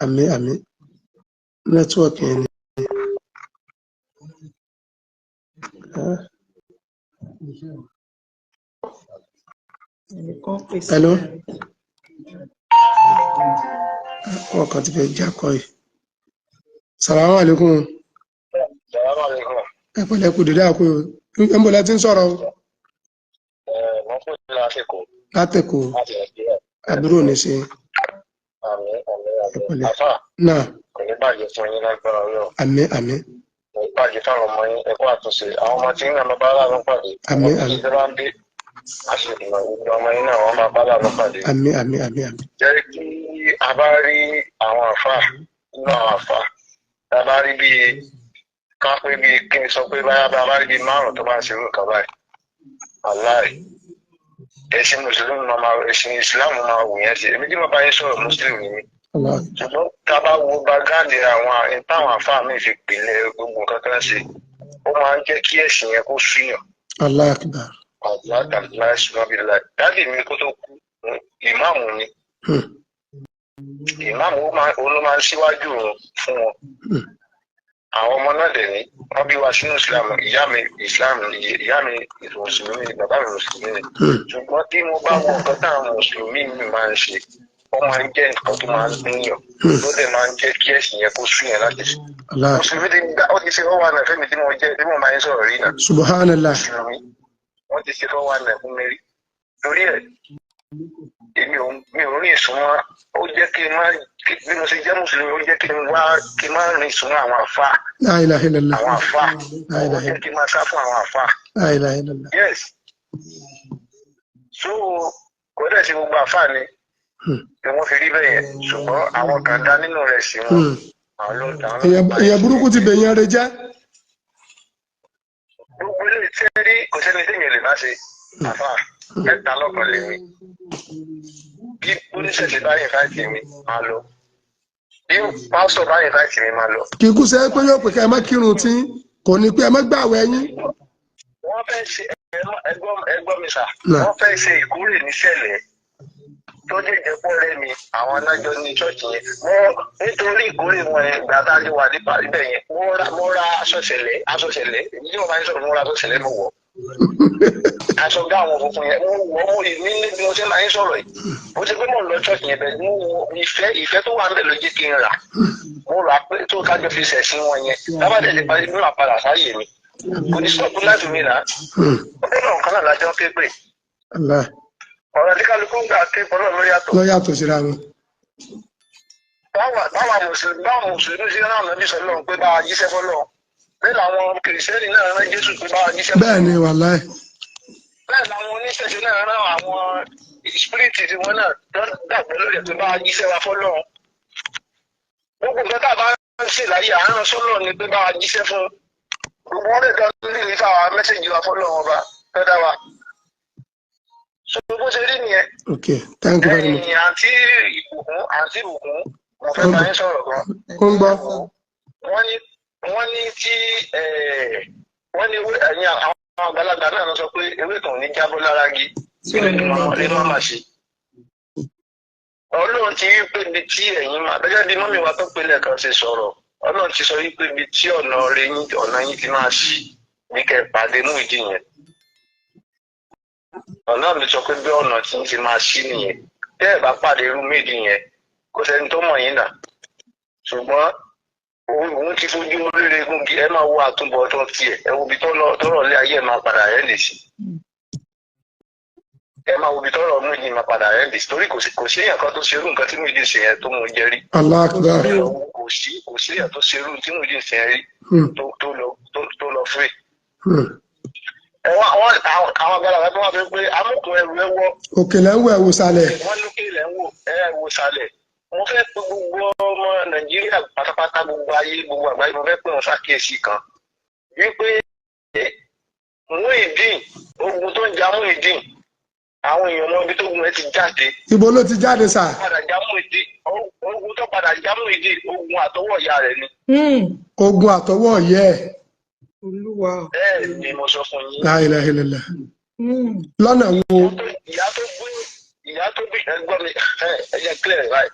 Àmín àmín. Nẹ́tíwọ̀kì yẹn ni. Hello. Ọkàn ti fẹ́ jákọ́ yìí. Salamu alaikum. Salamu alaikum. Ẹ pẹ̀lẹ́ kú dédé àkó ń bọ̀ láti ń sọ̀rọ̀ o. Wọ́n pè ní látẹ̀kọ̀. Látẹ̀kọ̀ àbúrò ní sí. Àmín àmín Ẹ pẹ̀lẹ́. Àfà Náà. kò ní bàjẹ́ fún yín lágbára Ọlọ́run. Àmín àmín. Kò ní bàjẹ́ fáwọn ọmọ yín ẹ̀kọ́ àtúnṣe. Àwọn ọmọ tí ń ràn bá láàánú pàdé. Àmín àmín. Ìjọba ń dé àṣìlò gbogbo ọmọ yín náà wọ́n máa bá lànà pàdé. àmín. jẹ́ kí a bá rí àwọn àfà nínú àwọn àfà tá a bá rí bíi ká pé bíi kí n sọ pé báyà bá a bá rí bíi márùn-ún tó bá ń ṣe irú nǹkan báyìí aláì ẹ̀sìn mùsùlùmí ẹ̀sìn ìsìláàmù máa wù yẹn sí èmi tí mo bá yín sọ̀rọ̀ mùsùlùmí ni ṣùgbọ́n tá a bá wo bágáàdì àwọn táwọn àfáà mi fi pìlẹ̀ gbogbo nǹkan kan ṣe ó máa ń jẹ́ kí ẹ̀sìn yẹn kó súyàn. Allahu Akbar. aláàdàlá ìṣúná dáàdì mi kó tó kú ìmáàmù ni ìmáàmù ló máa ń síwájú fún wọn. àwọn ọmọ náà dẹ̀ ní wọ́n bí wa sínú ìsìlámù ìyá mi mùsùlùmí bàbá mi mùsùlùmí ni ṣùgbọ́n tí mo bá wọ nǹkan táwọn mùsùlùmí mi máa ń ṣe ó máa ń jẹ́ nǹkan tó máa ń gbìyàn tó dẹ̀ máa ń jẹ́ kí ẹ̀sìn yẹn kó sún yẹn láti ṣe. mùsùlùmí ti gbá ó ti ṣe fọwọ́ àná fẹ́mi tí mo máa ń sọ̀rọ̀ rí náà. Subhanallah. mùsùlùmí wọ́n ti ṣe fọwọ́ àná fún mi rí torí ẹ̀ mi ò rìn ìsúnmọ́ ó jẹ́ kí n má bí mo ṣe jẹ́ mùsùlùmí ó jẹ́ kí n má rìn ìsúnmọ́ àwọn àfà. La ilaha illallah. àwọn àfà ó jẹ́ kí n má sá fún àwọn àfà. La ilaha illallah. Yes. So kò dẹ̀ sí gbogbo àfà ni wọ́n fi rí bẹ́ẹ̀ yẹn ṣùgbọ́n àwọn kan dá nínú rẹ̀ sí wọn. èèyàn burúkú ti bẹ̀yàn rẹ jẹ́. gbogbo ilé tẹ́rí kò sẹ́ni téèyàn lè má ṣe àfà ẹ̀ta lọ́kàn lèmi bí oníṣẹ̀ṣẹ̀ báyìí fáìtì mi máa lọ bí pásítọ̀ báyìí fáìtì mi máa lọ. kì í kú sẹ́ pé yóò pè ká ẹ má kírun tí kò ní pé ẹ má gbààwẹ̀ yín. wọ́n fẹ́ ṣe ẹgbọ́n mi sà wọ́n fẹ́ ṣe ìkórè níṣẹ̀lẹ̀ tó jẹ́ ìjẹ́pọ̀ rẹ̀ mi àwọn alájọ ní ṣọ́ọ̀ṣì yẹn nítorí ìkórè wọn yẹn gbàtà lè wà nípa ibẹ̀ yẹn mo ra aṣọṣẹlẹ̀ èyí tí mo máa ń sọ̀rọ̀ mo ra aṣọṣẹlẹ̀ mo wọ̀ aṣọ gá àwọn funfun yẹn mo wọ̀ mo ní bí mo ṣe máa ń sọ̀rọ̀ yìí mo ti pé mo lọ ṣọ́ọ̀ṣì yẹn bẹ́ẹ̀ mo wọ ìfẹ́ tó wà ń bẹ̀ ló jẹ́ kí n rà mo rà pé tó kájọ fi ṣẹ̀sìn wọn yẹn lábàdé ti parí bí wọ́n padà sáyè mi kò ní sọ́ọ̀kú láti mi rà ó bẹ́ẹ̀ náà kan náà lájọ́ ké pè ọ̀rọ̀ tí kálukú ń gbà ké pọ̀lọ́ lọ́yàtọ̀ síra wọn. báwa mùsùlùmí sí náà nàbí sọ lọ́run pé báwa jíṣẹ́ fọ́lọ́ bẹ́ẹ̀ làwọn kìrìsìtẹ́nì náà rán Jésù pé báwa jíṣẹ́ fọ́lọ́. bẹ́ẹ̀ ni wàláì. bẹ́ẹ̀ làwọn oníṣẹ̀ṣẹ̀ náà rán àwọn spiriti tí wọ́n náà dàgbẹ́ lórí ẹ̀ pé báwa jíṣẹ́ wa fọ́lọ́. gbogbo nǹkan tá a bá ń ṣe láyé àárọ̀ sọ́lọ́ ni pé báwa jíṣẹ́ fún gbogbo wọn lè dán lórí ìfà wa mẹ́sẹ̀jì wa fọ́lọ́ wọn bá fẹ́ dá wa. So bó ṣe rí nìyẹn. Okay, thank you very much. ẹ̀yin àǹtí ìbùkún mo fẹ́ bá yín sọ̀rọ̀ gan. ó ń gbọ́. wọ́n ní tí ẹ̀yin àwọn àgbàlagbà náà lọ sọ pé ewé kan ò ní jábọ́ lára gi lè má má ṣe. Ọlọ́run ti rí pé ibi tí ẹ̀yin máa gẹ́gẹ́ bí mọ́mí wa tó pélé kan ṣe sọ̀rọ̀ Ọlọ́run ti sọ wípé ibi tí ọ̀nà yín ti máa ṣí ní kẹ́ pàdé mú ìdí yẹn. ọ̀nà mi sọ pé bí ọ̀nà tí ń ti máa ṣí nìyẹn tẹ́ ẹ̀ bá pàdé irú méjì yẹn kò sẹ́ni tó mọ̀ yín nà ṣùgbọ́n òun ti fojú oríire gúngi ẹ máa wo àtúbọ̀tán tiẹ̀ ẹ wo ibi tọ́rọ̀ lé ayé ẹ máa padà rẹ̀ lè sí ẹ máa wo ibi tọ́rọ̀ méjì máa padà rẹ̀ lè sí torí kò sí èèyàn kan tó ṣerú nǹkan tí méjì ṣe yẹn tó mú jẹ rí kò sí èèyàn tó ṣerú tí méjì ṣe yẹn rí tó lọ fún àwọn àgbàlagbà tó wà fẹ́ pé amúkùn ẹrù ẹwọ́ òkèlè ń wọ ẹwù sálẹ̀. wọ́n ní kílẹ̀ ń wò ẹwù sálẹ̀ mo fẹ́ pé gbogbo ọmọ Nàìjíríà pátápátá gbogbo ayé gbogbo àgbáyé mo fẹ́ pé wọ́n ṣàkíyèsí kan wípé Muyideen ogun tó ń ja Muyideen àwọn èèyàn mọ ibi tó gun ẹ ti jáde. ibo ló ti jáde sà. ogun tó padà já Muyideen ogun àtọwọ́ ìyá rẹ̀ ni. ogun àtọwọ́ ìyá ẹ̀. Olúwa. bẹ́ẹ̀ ni mo sọ fún yín. La ilaha illallah. lọ́nà wo. ìyá tó bí ẹgbọ́n mi ẹ jẹ́ clear right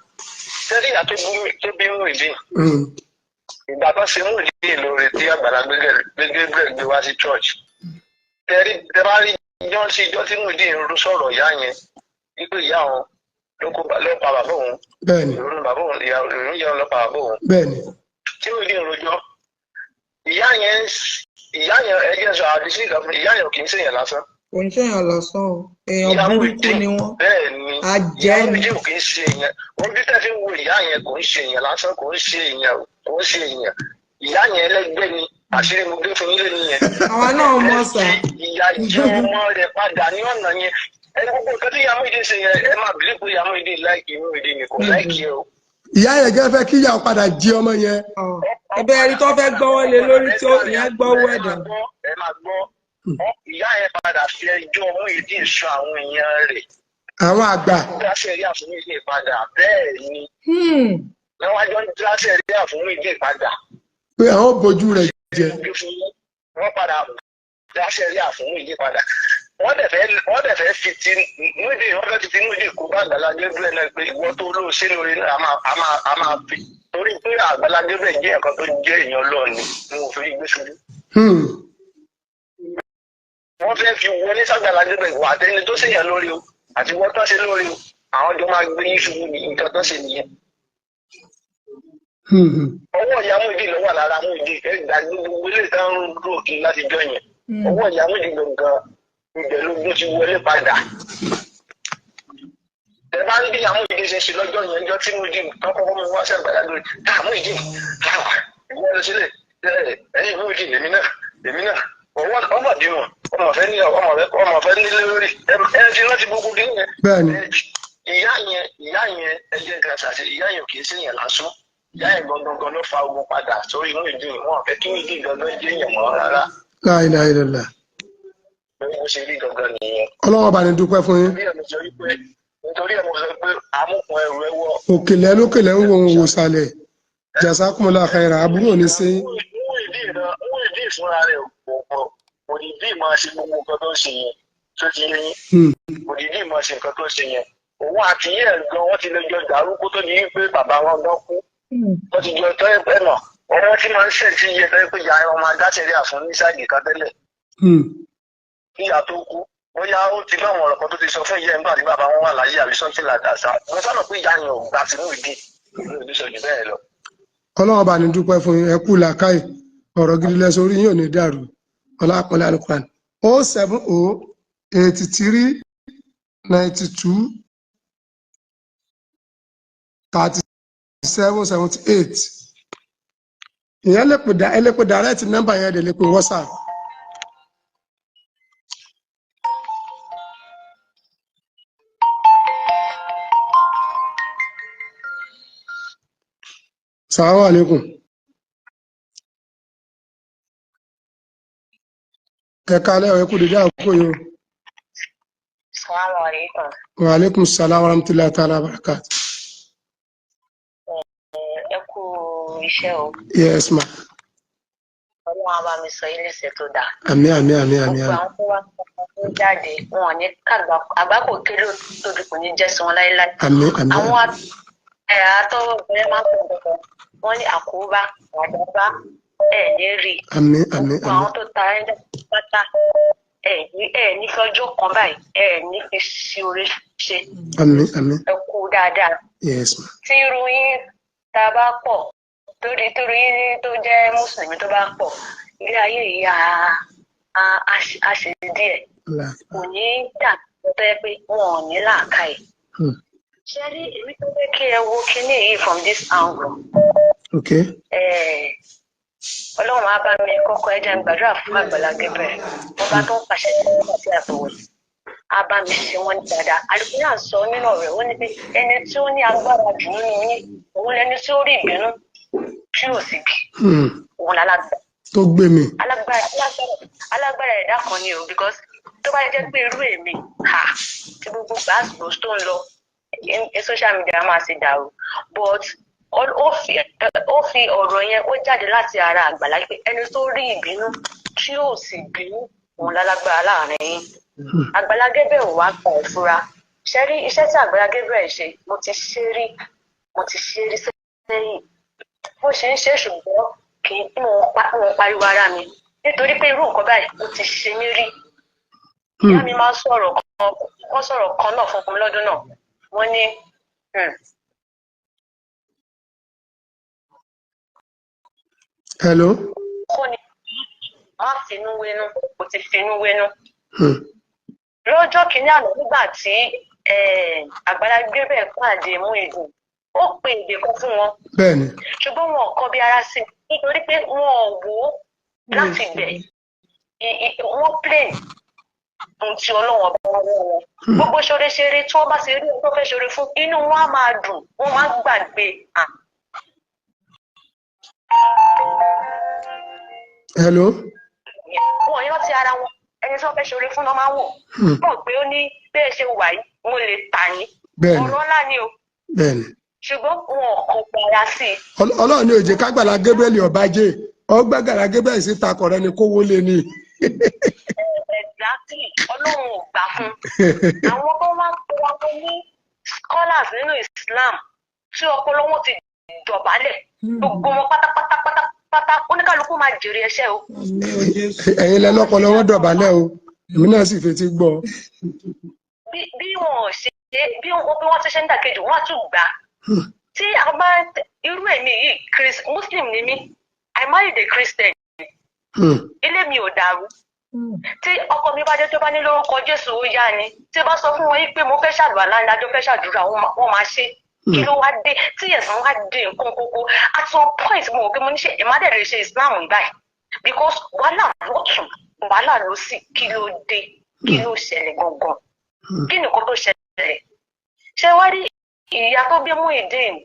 sẹ́rí ìyá tó bí Muyideen. ìgbà tó ṣe Muyideen lóore tí Àgbàlá Gabriel gbé wá sí church. tẹ bá rí ìjọ tí Muyideen ń sọ̀rọ̀ ìyá yẹn wípé ìyá òun ló pa bàbá òun. bẹ́ẹ̀ni. ìrònú bàbá òun ìyá òun ló pa bàbá òun. bẹ́ẹ̀ni. tí Muyideen rojọ́ ìyá yẹn ẹjẹ sọ àdìsí ìlọfún ìyá yẹn kì í ṣèyàn lásán. kò ń ṣèyàn lásán o èèyàn burúkú ni wọn. bẹ́ẹ̀ ni ajẹ́ ni. ìyá kì í ṣe èèyàn ojú tẹ́ fi ń wo ìyá yẹn kò ń ṣe èèyàn lásán kò ń ṣe èèyàn ìyá yẹn ẹlẹ́gbẹ́ ni àṣírí mo gbé fún yín lẹ́nu yẹn. àwa náà mọ̀ sá. ìyá jẹ́ ọmọ rẹ̀ padà ní ọ̀nà yẹn ẹni gbogbo nǹkan tí ìyá Muyideen ṣe yẹn ẹ máa bìlí pé ìyá Muyideen láìkì Muyideen ni kò láìkì o. ìyá yẹn gẹ́gẹ́ fẹ́ kí ìyá padà jí ọmọ yẹn. ẹbẹ ẹni tó fẹ́ gbọ́wọ́ lé lórí tí ó ìyá gbọ́wọ́ ẹ̀dá. ẹ máa gbọ́ ìyá yẹn padà fi ẹjọ́ Muyideen sọ àwọn èèyàn rẹ̀. àwọn àgbà. kíláṣẹ̀ rí àfún Muyideen padà bẹ́ẹ̀ ni. lọ́wọ́jọ́ ní kíláṣẹ̀ rí àfún Muyideen padà. pé àwọn bójú rẹ̀ jẹ. wọ́n padà kíláṣẹ̀ rí àfún Muyideen padà. wọ́n dẹ̀ fẹ́ fi ti Muyideen wọ́n fẹ́ fi ti Muyideen kó bá Àgbàlá Gabriel náà pé ìwọ tó lóò ṣe lórí náà a máa fi torí pé Àgbàlá Gabriel jẹ́ ẹ̀kan tó jẹ́ èèyàn lọ́ọ̀ni ni mo fi gbé sórí. wọ́n fẹ́ fi wọlé s'Àgbàlá Gabriel wà àtẹni tó ṣèyàn lórí o àti wọ́n tó ṣe lórí o àwọn jọ máa gbé yíṣu ní nǹkan tó ṣe nìyẹn. ọwọ́ ìyá Muyideen ló wà lára Muyideen ẹ̀dá gbogbo ilé ìta ń rò kí láti jọ yẹn ọwọ́ ìyá Muyideen gangan ibẹ̀ ló ti wọlé padà. ẹ bá ń bí ìyá Muyideen ṣe ṣe lọ́jọ́ yẹn ọjọ́ tí Muyideen kọ́kọ́ mú wá sí Àgbàlá lórí Muyideen ìwọ lọ sílẹ̀ ẹ̀yìn Muyideen èmi náà ọmọ bímọ ọmọ fẹ́ nílé lórí ẹ ti rántí gbogbo dín yẹn. bẹ́ẹ̀ni. ìyá yẹn ẹjẹ nǹkan ṣàṣẹ ìyá yẹn kì í sí yẹn lásán ìyá yẹn gangan ló fa ogun padà sórí Muyideen wọn fẹ́ kí Muyideen gangan jẹ́ yẹn mọ́ rárá. La ilaha illallah. bó ṣe rí gangan nìyẹn. ọlọ́wọ́ bá ní dúpẹ́ fún yín. nítorí ẹ̀ mo sọ pé amúkun ẹrù ẹ wọ. òkèlè lókèlè ń wo ohun wò sálẹ̀ jazakumullahu khairan àbúrò ní sí. Muyideen fúnra rẹ̀ kò ní bí máa ṣe gbogbo nǹkan tó ń ṣe yẹn tó ti yẹ yín kò ní bí máa ṣe nǹkan tó ń ṣe yẹn òun àti yẹn gan wọ́n ti lè jọ dàrú kó tó ní pé bàbá wọn gan kú wọ́n ti jọ tọ́ ẹgbẹ́ náà ọmọ tí máa ń ṣẹ̀ tí yẹ tọ́ pé ìyá ọmọ adáṣẹ́rí àfún ní sáàgì kan tẹ́lẹ̀ ìyá tó kú bóyá ó ti bá àwọn ọ̀rọ̀ kan tó ti sọ fún ìyá nígbà tí bàbá wọn wà láyé àbí sọ́ńtì làdàsá mo sábà pé ìyá yẹn ò gbà sí Muyideen ọlọ́wọ́ bá ní dúpẹ́ fún yín ẹ kú làákàyè ọ̀rọ̀ gidi lẹ́sọ orí yín ò ní dàrú ọlápọ̀lẹ́ alukuran 07083 92 37 78 ìyẹn lè pè direct number yẹn dẹ̀ lè pè WhatsApp. Assalamu alaikum. Ẹ kálẹ́ ẹ kú dédé àkókò yìí. Assalamu alaikum. Wa alaikum salam wa rahmatullahi ta'ala wa barakatuh. Ẹ kú iṣẹ́ o. Yes ma. Ọlọ́run á bá mi sọ ilé iṣẹ́ tó dáa. Àmín àmín àmín àmín. Gbogbo àwọn tó wá ń jáde wọn ò ní kàgbà àgbákò kéré tóbi kò ní jẹ́ sí wọn láéláé. Àmín àmín. Àwọn àtọwọ́ obìnrin máa ń pè é wọ́n ní àkóbá àdábá ní rí. Àmín àmín àmín. Àwọn tó ta ẹ̀jẹ̀ pátá ní fọjọ́ kan báyìí ní fi sí orí ṣe. Àmín àmín. Ẹ kú dáadáa. Yes ma. Tí irú yín tá a bá pọ̀ torí yín tó jẹ́ mùsùlùmí tó bá pọ̀ ilé ayé yìí á ṣe díẹ̀. Kò ní dà tó yẹ pé wọn ò ní làákàyè. Ṣé rí èmi tó fẹ́ kí ẹ wo kíní yìí from this angle. Okay. Ọlọ́run á bá mi kọ́kọ́ ẹja ń gbàdúrà fún Àgbàlá Gabriel wọ́n bá tó ń pàṣẹ àti àtọ̀wọ̀ á bá mi ṣe wọ́n ní dáadáa àlùkùnrin à ń sọ nínú ọ̀rẹ́ wọ́n ní pé ẹni tí ó ní agbára jù nínú yín òun lẹni tí ó rí ìbínú tí ò sì bì òun lálágbára. Tó gbé mi. alágbára ẹ̀dá kan ni o because tó bá jẹ́ pé irú èmi tí gbogbo gbàgbọ́ tó ń lọ social media máa ṣe dàrú but ó fi ọ̀rọ̀ yẹn ó jáde láti ara Àgbàlá pé ẹni tó rí ìbínú tí ò sì bínú òun lálágbára láàrin yín. Àgbàlá Gabriel wá gba ìfura ṣe rí iṣẹ́ tí Àgbàlá Gabriel ṣe mo ti ṣe rí sẹ́yìn bó ṣe ń ṣe ṣùgbọ́n kì í mú un pariwo ara mi nítorí pé irú nǹkan báyìí ó ti ṣe mí rí. Ìyá mi máa ń sọ̀rọ̀ kan náà fún mi lọ́dún náà wọ́n ní hello. Kó ni má finú wénú kò ti finú wénú. Lọ́jọ́ kìíní àná nígbà tí Àgbàlá Gabriel pàdé Muyideen ó pe èdè kan fún wọn. Bẹ́ẹ̀ni. Ṣùgbọ́n wọn kọ bí ara sí nítorí pé wọn ò wò ó láti bẹ̀ wọ́n play ohun tí ọlọ́wọ́ bá wọ́n wọn gbogbo ṣoreṣere tí wọ́n bá ṣe rí ohun tó fẹ́ ṣore fún inú wọn á máa dùn wọ́n máa gbàgbé. Hello. Wọ́n yọ ti ara wọn ẹni tí wọ́n fẹ́ ṣore fún náà máa wò mọ̀ pé ó ní bẹ́ẹ̀ ṣe wà yìí mo lè tà yín ọ̀rọ̀ ńlá ni o. Bẹ́ẹ̀ni. Ṣùgbọ́n wọn kò gbára sí i. Ọlọ́run ní òjè kágbàlá Gabriel ọ̀bájé ọgbàgàrà Gabriel sí takọ̀ rẹ ni kówó lé ní. Exactly. Ọlọ́run ò gbà fún. Àwọn tó wá pé wọn tó ní scholars nínú Islam tí ọpọlọ wọn ti dọ̀bálẹ̀ gbogbo wọn pátápátá oníkálukú máa jèrè ẹ̀ṣẹ̀ o. Ẹ̀yin lẹ́lọ́pọlọ wọn dọ̀bálẹ̀ o èmi náà sì fetí gbọ́. Bí wọn ṣe bí wọn ti ṣe ń dàkejì wọn á tún gbà. Tí a bá irú èmi yìí Muslim ni mí I married a Christian. Ilé mi ò dàrú. Tí ọkọ mi bá jẹ́ tó bá ní lórúkọ Jésù ó yá ni tí bá sọ fún wọn yìí pé mo fẹ́ ṣàdúrà láńdájọ́ fẹ́ ṣàdúrà wọ́n máa ṣe kí ló wá dé tí ẹ̀sán wá dé nǹkan kókó at some point mo rò pé mo ní ṣe ìmádẹ́rẹ́ ṣe Islam báyìí because wàhálà lọ́tún wàhálà ló sì kí ló dé kí ló ṣẹlẹ̀ gangan kí nìkan tó ṣẹlẹ̀ ṣé wá rí ìyá tó bí Muyideen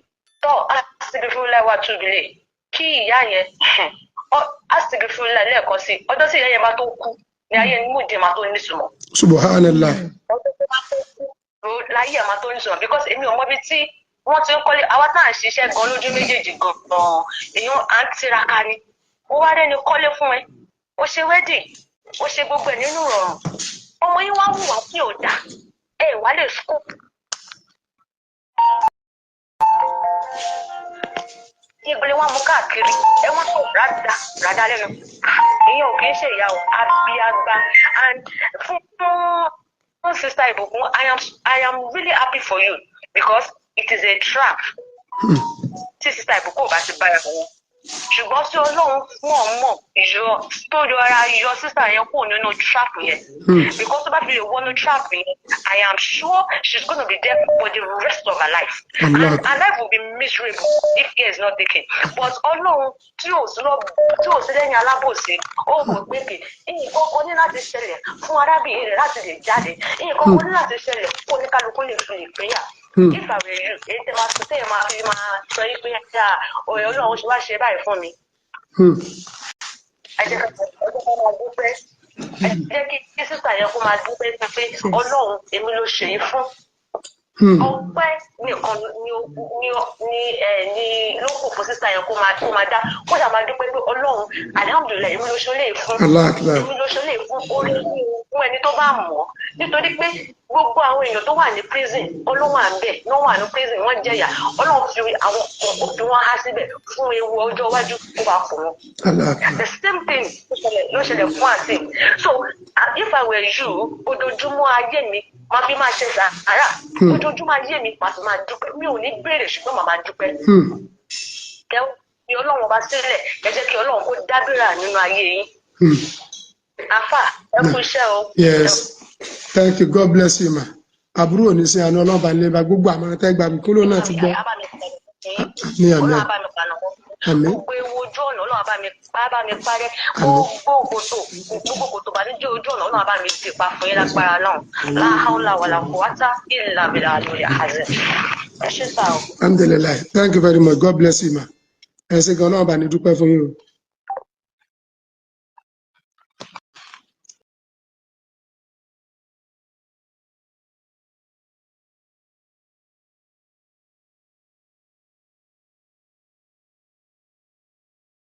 tó asigifúnláwà túbílẹ̀ kí ìyá yẹn asigifúnlá lẹ́ẹ̀kan sí ọjọ́ tí ìyá yẹn bá tó kú ní ayé Muyideen máa tó nísùmọ̀. Subhanallah. ọjọ́ tó bá tó kú láyé ẹ̀ máa tó nísùmọ̀ because èmi ò mọ ibi tí wọ́n ti ń kọ́lé àwa tá à ń ṣiṣẹ́ gan lójú méjèèjì gan-an èèyàn à ń tiraka ni ó wá rẹ́ni kọ́lé fún ẹ ó ṣe wedding ó ṣe gbogbo ẹ̀ nínú ìrọ̀rùn ọmọ yín wá hùwà tí ò dá ẹ wá lè scoop. ìgbìlẹ̀ wọn mú káàkiri ẹ wọ́n tó rádá lẹ́nu ìyẹn ò kì í ṣe ìyá o àbíàgbà and fún sister Ìbùkún I am really happy for you because it is a trap tí sister Ìbùkún ò bá ti bára wọn ṣùgbọ́n tí Ọlọ́run mọ̀ yọ tó yọ ara yọ sister yẹn kúrò nínú trap yẹn because tó bá fi lè wọnú trap yẹn I am sure she's gonna be there for the rest of her life and her life will be miserable if care is not taken but Ọlọ́run tí ò sí lẹ́yìn alábòsí ó mọ̀ pé nǹkan kan ní láti ṣẹlẹ̀ fún arábìnrin rẹ̀ láti lè jáde nǹkan kan ní láti ṣẹlẹ̀ fún oníkálukú lè fi ìpínyà. If I were you, èyí tẹ́ máa tẹ́ ẹ̀ máa fi máa sọ yí pé ọ̀rẹ́ Ọlọ́run ṣe wá ṣe báyìí fún mi. Ẹ jẹ́ ká máa dúpẹ́. Ẹ jẹ́ kí sísà yẹn kó máa dúpẹ́ pé Ọlọ́run èmi ló ṣe é fún. Ọpẹ́ nìkan ni ló kù fún sísà yẹn kó máa dá kó ṣáà máa dúpẹ́ pé Ọlọ́run alhamdulillah èmi ló ṣe lè fún. Èmi ló ṣe lè fún orí fún ẹni tó bá mọ̀ ọ́ nítorí pé gbogbo àwọn èèyàn tó wà ní prison Ọlọ́run àbẹ̀ náà wà ní prison wọ́n jẹ̀yà Ọlọ́run fi àwọn òfin wọn há síbẹ̀ fún ewu ọjọ́ iwájú kó bá fún wọn. The same thing ló ṣẹlẹ̀ fún àṣìm so if I were you ojoojúmọ́ ayé mi máa fi máa ṣe sàárà ojoojúmọ́ ayé mi máa fi máa dúpẹ́ mi ò ní béèrè ṣùgbọ́n màá máa dúpẹ́. kẹ́ fi Ọlọ́run bá sílẹ̀ ẹ jẹ́ kí Ọlọ́run kó dábìrà nínú ayé yín. Afa ẹ kú iṣẹ́ o. Yes. Thank you. God bless you, ma. Àbúrò ní sí àná ọlọ́ba nílẹ̀ gbogbo àmọ́ tẹ́ gbà mí kúrò náà ti gbọ́. Ní àmì àmì. Gbogbo ewu ojú ọ̀nà Ọlọ́run bá mi parẹ́. Gbogbo kòtò bá ní jẹ́ ojú ọ̀nà Ọlọ́run bá mi ti pa fún yín lágbára náà. La hawla wala quwwata illa billahi al-azim. Ẹ ṣé sá o. Alhamdulillah. Thank you very much. God bless you, ma. Ẹ ṣé gan-an Ọlọ́run bá ní dúpẹ́ fún yín o.